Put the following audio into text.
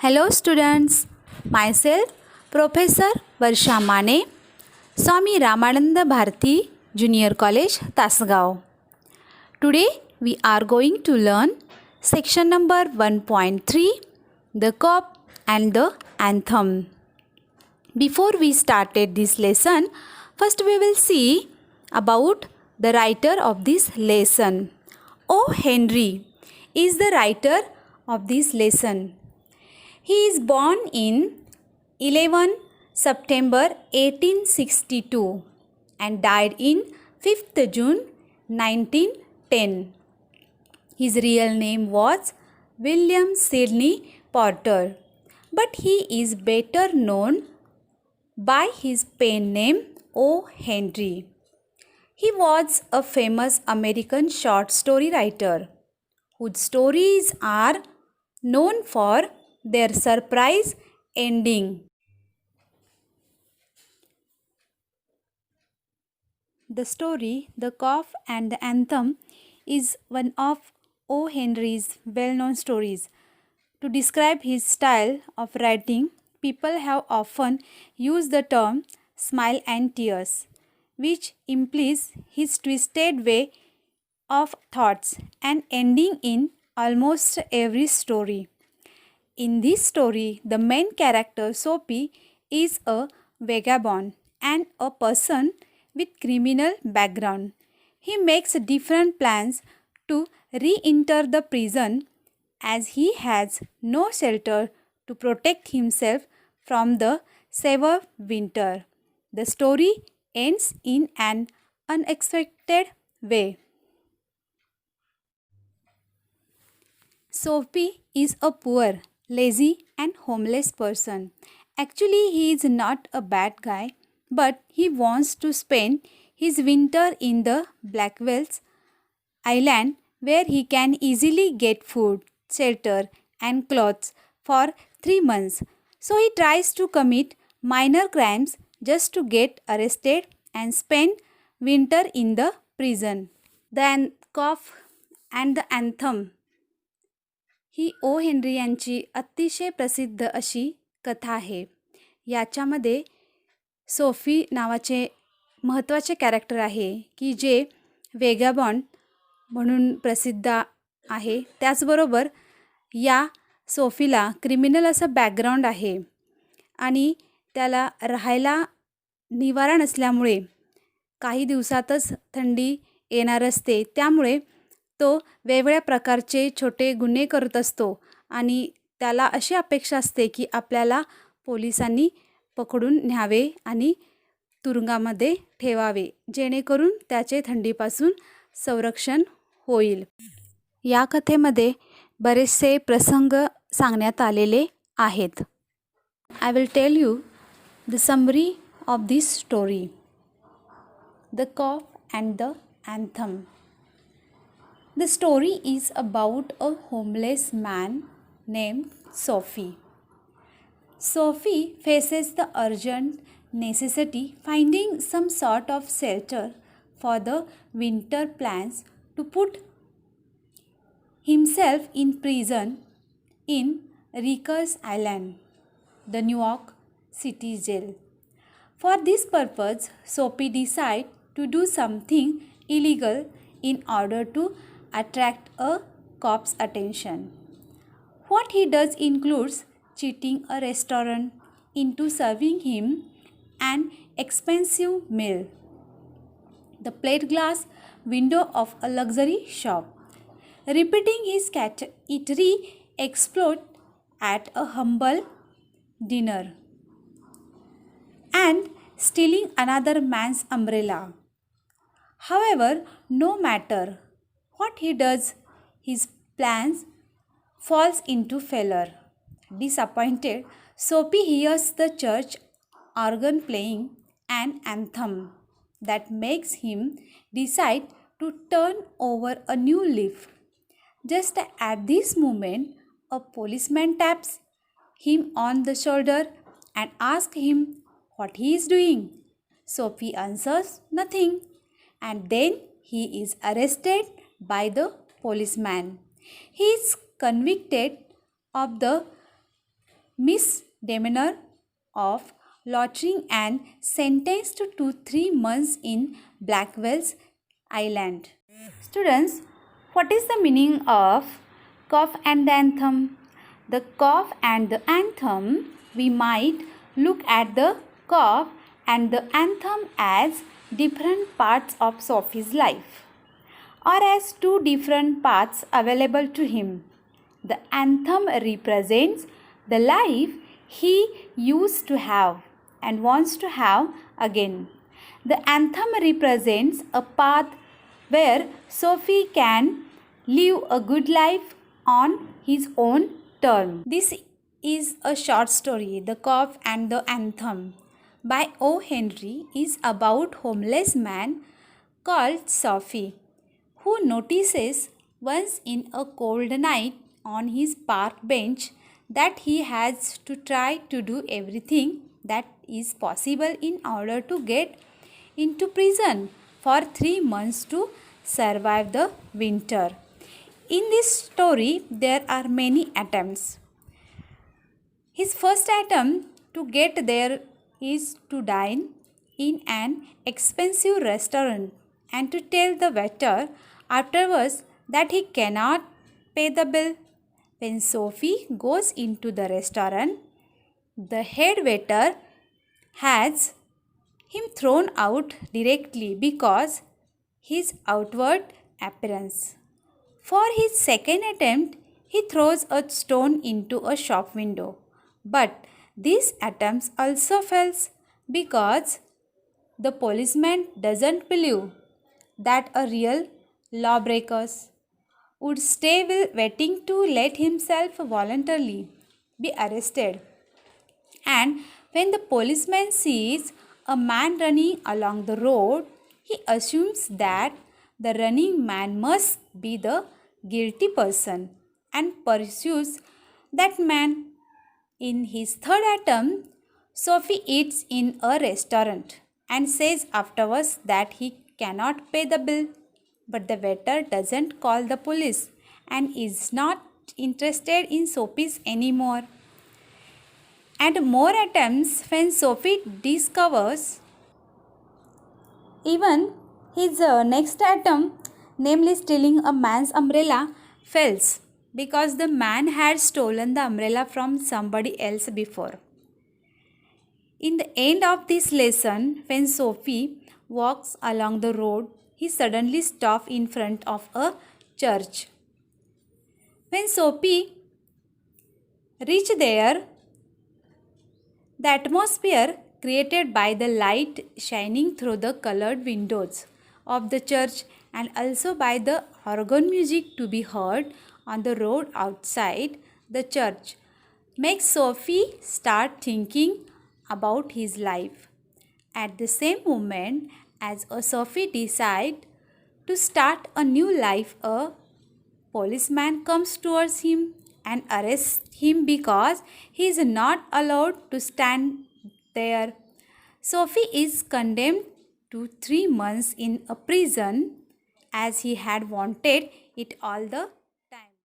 Hello students, myself Professor Varsha Mane, Swami Ramananda Bharati Junior College, Tasgaon. Today we are going to learn section number 1.3, the cop and the anthem. Before we started this lesson, first we will see about the writer of this lesson. O. Henry is the writer of this lesson. He is born in 11 September 1862 and died in 5th June 1910. His real name was William Sidney Porter, but he is better known by his pen name O. Henry. He was a famous American short story writer whose stories are known for their surprise ending. The story, The Cough and the Anthem, is one of O. Henry's well-known stories. To describe his style of writing, people have often used the term smile and tears, which implies his twisted way of thoughts and ending in almost every story. In this story, the main character Soapy is a vagabond and a person with criminal background. He makes different plans to re-enter the prison as he has no shelter to protect himself from the severe winter. The story ends in an unexpected way. Soapy is a poor, lazy and homeless person. Actually, he is not a bad guy, but he wants to spend his winter in the Blackwell's island where he can easily get food, shelter and clothes for 3 months. So he tries to commit minor crimes just to get arrested and spend winter in the prison. The cough and the anthem ही O. Henry यांची अतिशय प्रसिद्ध अशी कथा आहे. याच्यामध्ये Sophie नावाचे महत्त्वाचे कॅरेक्टर आहे की जे वेगाबॉन्ड म्हणून प्रसिद्ध आहे. त्याचबरोबर या सोफीला क्रिमिनल असं बॅकग्राऊंड आहे आणि त्याला राहायला निवारा नसल्यामुळे काही दिवसातच थंडी येणार असते. त्यामुळे तो वेगवेगळ्या प्रकारचे छोटे गुन्हे करत असतो आणि त्याला अशी अपेक्षा असते की आपल्याला पोलिसांनी पकडून न्यावे आणि तुरुंगामध्ये ठेवावे जेणेकरून त्याचे थंडीपासून संरक्षण होईल. या कथेमध्ये बरेचसे प्रसंग सांगण्यात आलेले आहेत. I will tell you the summary of this story. The cough and the anthem. The story is about a homeless man named Sophie. Sophie faces the urgent necessity finding some sort of shelter for the winter plans to put himself in prison in Rikers Island, the New York City jail. For this purpose, Sophie decides to do something illegal in order to attract a cop's attention. What he does includes cheating a restaurant into serving him an expensive meal, the plate glass window of a luxury shop, repeating his eatery exploit at a humble dinner, and stealing another man's umbrella. However, no matter what he does, his plans falls into failure. Disappointed, Soapy hears the church organ playing an anthem that makes him decide to turn over a new leaf. Just at this moment, a policeman taps him on the shoulder and asks him what he is doing. Soapy answers nothing, and then he is arrested by the policeman. He is convicted of the misdemeanor of loitering and sentenced to 3 months in Blackwell's Island. Students, what is the meaning of cough and the anthem? The cough and the anthem, we might look at the cough and the anthem as different parts of Sophie's life, or as two different paths available to him. The anthem represents the life he used to have and wants to have again. The anthem represents a path where Sophie can live a good life on his own term. This is a short story, The Cough and the Anthem, by O. Henry, is about homeless man called Sophie, who notices once in a cold night on his park bench that he has to try to do everything that is possible in order to get into prison for 3 months to survive the winter. In this story, there are many attempts. His first attempt to get there is to dine in an expensive restaurant and to tell the waiter afterwards that he cannot pay the bill. When Sophie goes into the restaurant, the head waiter has him thrown out directly because his outward appearance. For his second attempt, he throws a stone into a shop window. But this attempt also fails because the policeman doesn't believe that a real lawbreakers would stay waiting to let himself voluntarily be arrested. And when the policeman sees a man running along the road, he assumes that the running man must be the guilty person and pursues that man. In his third attempt, Sophie eats in a restaurant and says afterwards that he cannot pay the bill. But the waiter doesn't call the police and is not interested in Sophie's anymore. And more attempts when Sophie discovers even his next attempt, namely stealing a man's umbrella, fails because the man had stolen the umbrella from somebody else before. In the end of this lesson, when Sophie walks along the road, he suddenly stops in front of a church. When Sophie reaches there, the atmosphere created by the light shining through the colored windows of the church and also by the organ music to be heard on the road outside the church makes Sophie start thinking about his life. At the same moment as Sophie decides to start a new life, a policeman comes towards him and arrests him because he is not allowed to stand there. Sophie is condemned to 3 months in a prison as he had wanted it all the